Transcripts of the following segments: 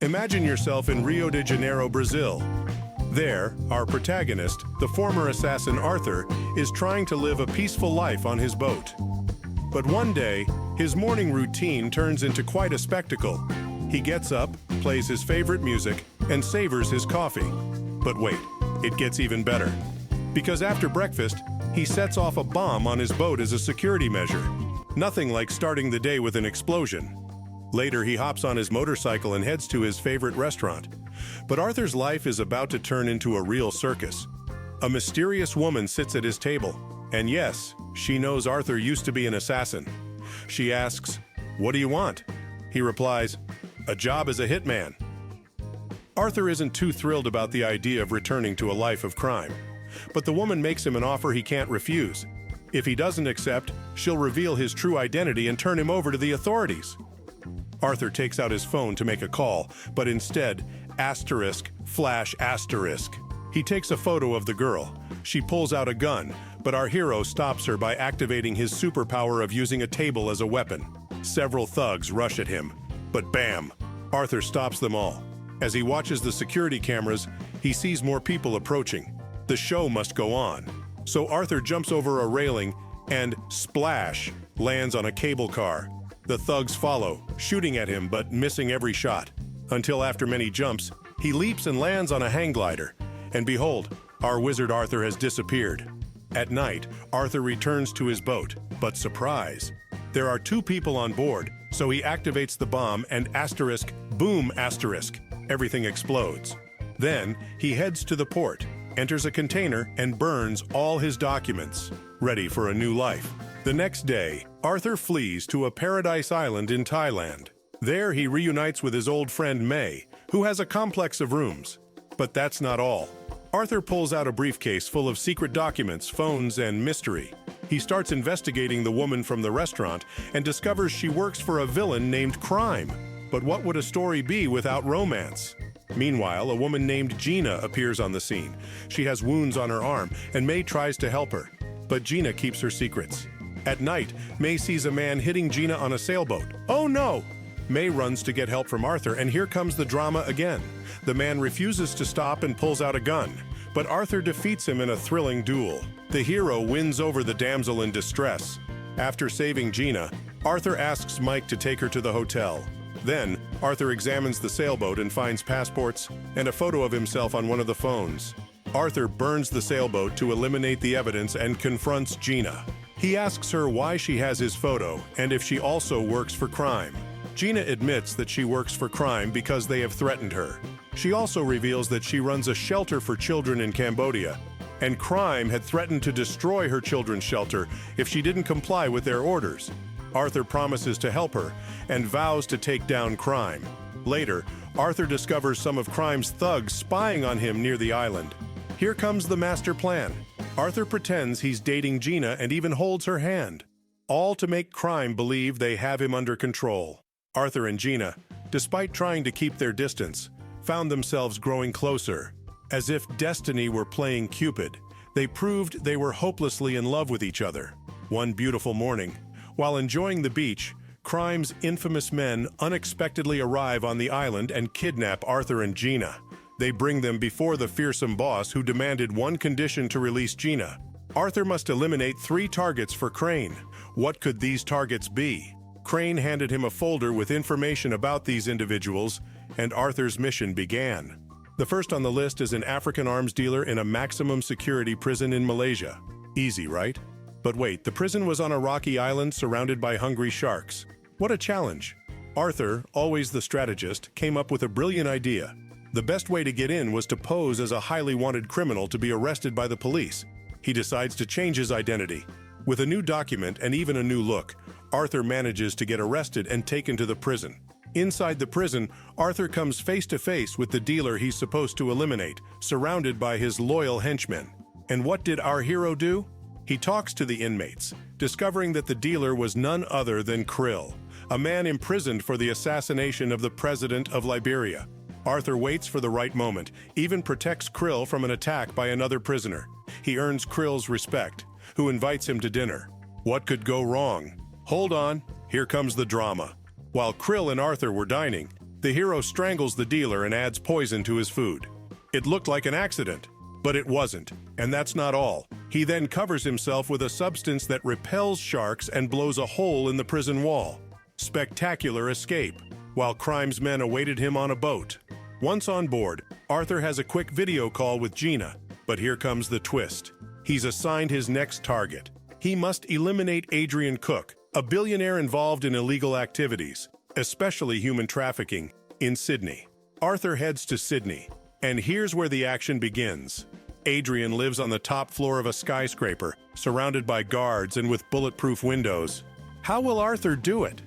Imagine yourself in Rio de Janeiro, Brazil. There, our protagonist, the former assassin Arthur, is trying to live a peaceful life on his boat. But one day, his morning routine turns into quite a spectacle. He gets up, plays his favorite music, and savors his coffee. But wait, it gets even better. Because after breakfast, he sets off a bomb on his boat as a security measure. Nothing like starting the day with an explosion. Later, he hops on his motorcycle and heads to his favorite restaurant. But Arthur's life is about to turn into a real circus. A mysterious woman sits at his table. And yes, she knows Arthur used to be an assassin. She asks, "What do you want?" He replies, "A job as a hitman." Arthur isn't too thrilled about the idea of returning to a life of crime. But the woman makes him an offer he can't refuse. If he doesn't accept, she'll reveal his true identity and turn him over to the authorities. Arthur takes out his phone to make a call, but instead, flash asterisk. He takes a photo of the girl. She pulls out a gun, but our hero stops her by activating his superpower of using a table as a weapon. Several thugs rush at him, but bam! Arthur stops them all. As he watches the security cameras, he sees more people approaching. The show must go on. So Arthur jumps over a railing and, splash, lands on a cable car. The thugs follow, shooting at him but missing every shot. Until after many jumps, he leaps and lands on a hang glider. And behold, our wizard Arthur has disappeared. At night, Arthur returns to his boat, but surprise! There are two people on board, so he activates the bomb and boom, everything explodes. Then, he heads to the port, enters a container, and burns all his documents, ready for a new life. The next day, Arthur flees to a paradise island in Thailand. There he reunites with his old friend May, who has a complex of rooms. But that's not all. Arthur pulls out a briefcase full of secret documents, phones, and mystery. He starts investigating the woman from the restaurant and discovers she works for a villain named Crime. But what would a story be without romance? Meanwhile, a woman named Gina appears on the scene. She has wounds on her arm, and May tries to help her. But Gina keeps her secrets. At night, May sees a man hitting Gina on a sailboat. Oh no! May runs to get help from Arthur, and here comes the drama again. The man refuses to stop and pulls out a gun, but Arthur defeats him in a thrilling duel. The hero wins over the damsel in distress. After saving Gina, Arthur asks Mike to take her to the hotel. Then, Arthur examines the sailboat and finds passports and a photo of himself on one of the phones. Arthur burns the sailboat to eliminate the evidence and confronts Gina. He asks her why she has his photo and if she also works for Crime. Gina admits that she works for Crime because they have threatened her. She also reveals that she runs a shelter for children in Cambodia, and Crime had threatened to destroy her children's shelter if she didn't comply with their orders. Arthur promises to help her and vows to take down Crime. Later, Arthur discovers some of Crime's thugs spying on him near the island. Here comes the master plan. Arthur pretends he's dating Gina and even holds her hand, all to make Crime believe they have him under control. Arthur and Gina, despite trying to keep their distance, found themselves growing closer. As if destiny were playing Cupid, they proved they were hopelessly in love with each other. One beautiful morning, while enjoying the beach, Crime's infamous men unexpectedly arrive on the island and kidnap Arthur and Gina. They bring them before the fearsome boss who demanded one condition to release Gina. Arthur must eliminate 3 targets for Crane. What could these targets be? Crane handed him a folder with information about these individuals, and Arthur's mission began. The first on the list is an African arms dealer in a maximum security prison in Malaysia. Easy, right? But wait, the prison was on a rocky island surrounded by hungry sharks. What a challenge! Arthur, always the strategist, came up with a brilliant idea. The best way to get in was to pose as a highly wanted criminal to be arrested by the police. He decides to change his identity. With a new document and even a new look, Arthur manages to get arrested and taken to the prison. Inside the prison, Arthur comes face to face with the dealer he's supposed to eliminate, surrounded by his loyal henchmen. And what did our hero do? He talks to the inmates, discovering that the dealer was none other than Krill, a man imprisoned for the assassination of the president of Liberia. Arthur waits for the right moment, even protects Krill from an attack by another prisoner. He earns Krill's respect, who invites him to dinner. What could go wrong? Hold on, here comes the drama. While Krill and Arthur were dining, The hero strangles the dealer and adds poison to his food. It looked like an accident, but it wasn't, and that's not all. He then covers himself with a substance that repels sharks and blows a hole in the prison wall. Spectacular escape, while Crime's men awaited him on a boat. Once on board, Arthur has a quick video call with Gina, but here comes the twist. He's assigned his next target. He must eliminate Adrian Cook, a billionaire involved in illegal activities, especially human trafficking, in Sydney. Arthur heads to Sydney, and here's where the action begins. Adrian lives on the top floor of a skyscraper, surrounded by guards and with bulletproof windows. How will Arthur do it?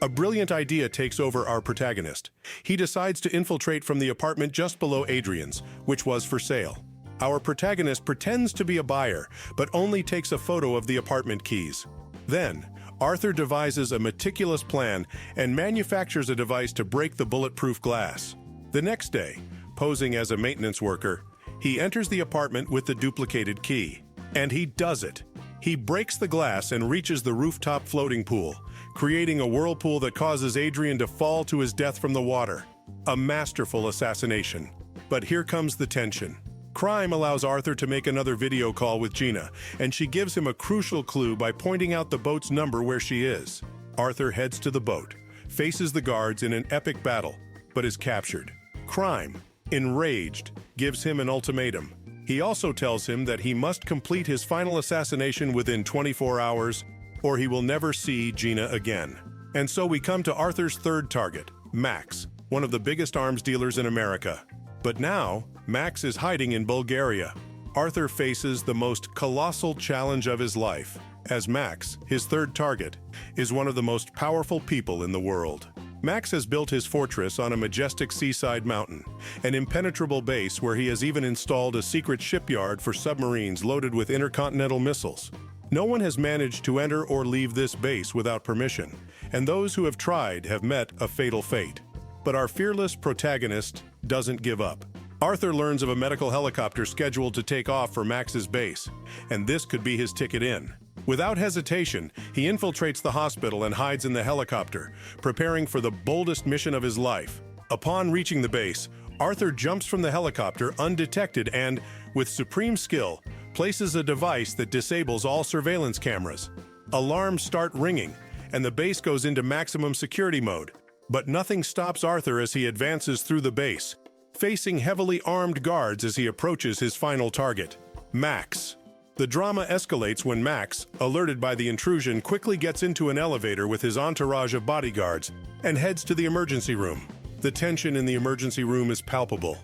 A brilliant idea takes over our protagonist. He decides to infiltrate from the apartment just below Adrian's, which was for sale. Our protagonist pretends to be a buyer, but only takes a photo of the apartment keys. Then, Arthur devises a meticulous plan and manufactures a device to break the bulletproof glass. The next day, posing as a maintenance worker, he enters the apartment with the duplicated key. And he does it. He breaks the glass and reaches the rooftop floating pool, creating a whirlpool that causes Adrian to fall to his death from the water. A masterful assassination. But here comes the tension. Crime allows Arthur to make another video call with Gina, and she gives him a crucial clue by pointing out the boat's number where she is. Arthur heads to the boat, faces the guards in an epic battle, but is captured. Crime, enraged, gives him an ultimatum. He also tells him that he must complete his final assassination within 24 hours, or he will never see Gina again. And so we come to Arthur's third target, Max, one of the biggest arms dealers in America. But now, Max is hiding in Bulgaria. Arthur faces the most colossal challenge of his life, as Max, his third target, is one of the most powerful people in the world. Max has built his fortress on a majestic seaside mountain, an impenetrable base where he has even installed a secret shipyard for submarines loaded with intercontinental missiles. No one has managed to enter or leave this base without permission, and those who have tried have met a fatal fate. But our fearless protagonist doesn't give up. Arthur learns of a medical helicopter scheduled to take off for Max's base, and this could be his ticket in. Without hesitation, he infiltrates the hospital and hides in the helicopter, preparing for the boldest mission of his life. Upon reaching the base, Arthur jumps from the helicopter undetected and, with supreme skill, places a device that disables all surveillance cameras. Alarms start ringing, and the base goes into maximum security mode. But nothing stops Arthur as he advances through the base, facing heavily armed guards as he approaches his final target, Max. The drama escalates when Max, alerted by the intrusion, quickly gets into an elevator with his entourage of bodyguards and heads to the emergency room. The tension in the emergency room is palpable.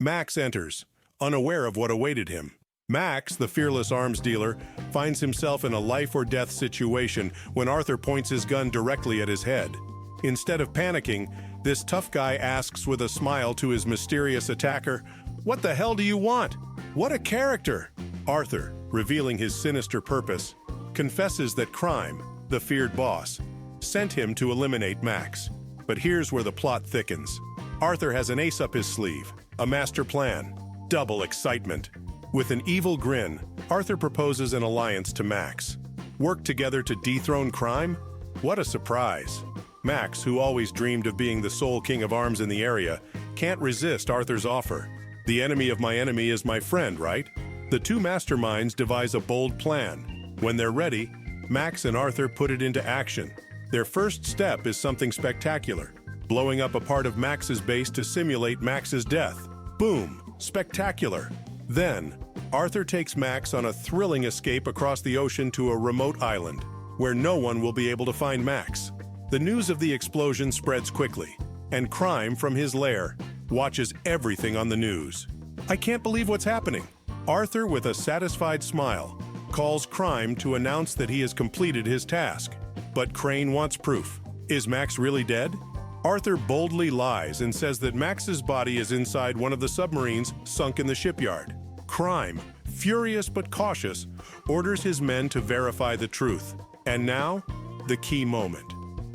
Max enters, unaware of what awaited him. Max, the fearless arms dealer, finds himself in a life-or-death situation when Arthur points his gun directly at his head. Instead of panicking, this tough guy asks with a smile to his mysterious attacker, "What the hell do you want?" What a character! Arthur, revealing his sinister purpose, confesses that Crime, the feared boss, sent him to eliminate Max. But here's where the plot thickens. Arthur has an ace up his sleeve, a master plan, double excitement. With an evil grin, Arthur proposes an alliance to Max. Work together to dethrone Crime? What a surprise! Max, who always dreamed of being the sole king of arms in the area, can't resist Arthur's offer. The enemy of my enemy is my friend, right? The two masterminds devise a bold plan. When they're ready, Max and Arthur put it into action. Their first step is something spectacular, blowing up a part of Max's base to simulate Max's death. Boom! Spectacular! Then, Arthur takes Max on a thrilling escape across the ocean to a remote island, where no one will be able to find Max. The news of the explosion spreads quickly, and Crime from his lair watches everything on the news. I can't believe what's happening. Arthur, with a satisfied smile, calls Crime to announce that he has completed his task. But Crane wants proof. Is Max really dead? Arthur boldly lies and says that Max's body is inside one of the submarines sunk in the shipyard. Crime, furious but cautious, orders his men to verify the truth. And now, the key moment.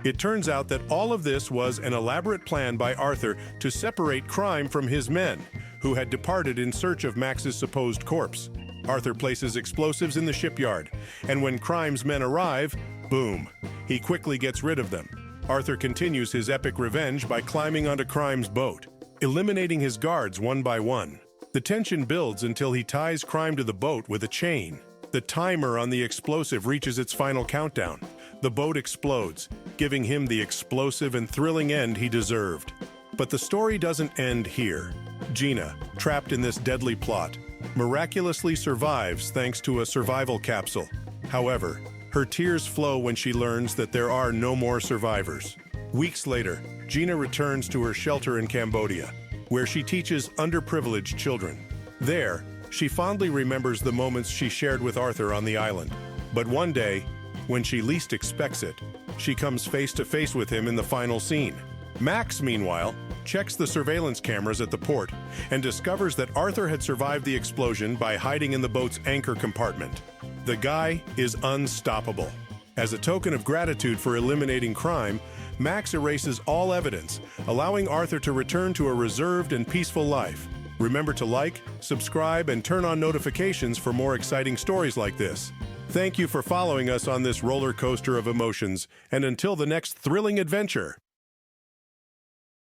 It turns out that all of this was an elaborate plan by Arthur to separate Crime from his men, who had departed in search of Max's supposed corpse. Arthur places explosives in the shipyard, and when Crime's men arrive, boom, he quickly gets rid of them. Arthur continues his epic revenge by climbing onto Crime's boat, eliminating his guards one by one. The tension builds until he ties Crime to the boat with a chain. The timer on the explosive reaches its final countdown. The boat explodes, giving him the explosive and thrilling end he deserved. But the story doesn't end here. Gina, trapped in this deadly plot, miraculously survives thanks to a survival capsule. However, her tears flow when she learns that there are no more survivors. Weeks later, Gina returns to her shelter in Cambodia, where she teaches underprivileged children. There, she fondly remembers the moments she shared with Arthur on the island. But one day, when she least expects it, she comes face to face with him in the final scene. Max, meanwhile, checks the surveillance cameras at the port and discovers that Arthur had survived the explosion by hiding in the boat's anchor compartment. The guy is unstoppable. As a token of gratitude for eliminating Crime, Max erases all evidence, allowing Arthur to return to a reserved and peaceful life. Remember to like, subscribe, and turn on notifications for more exciting stories like this. Thank you for following us on this roller coaster of emotions, and until the next thrilling adventure.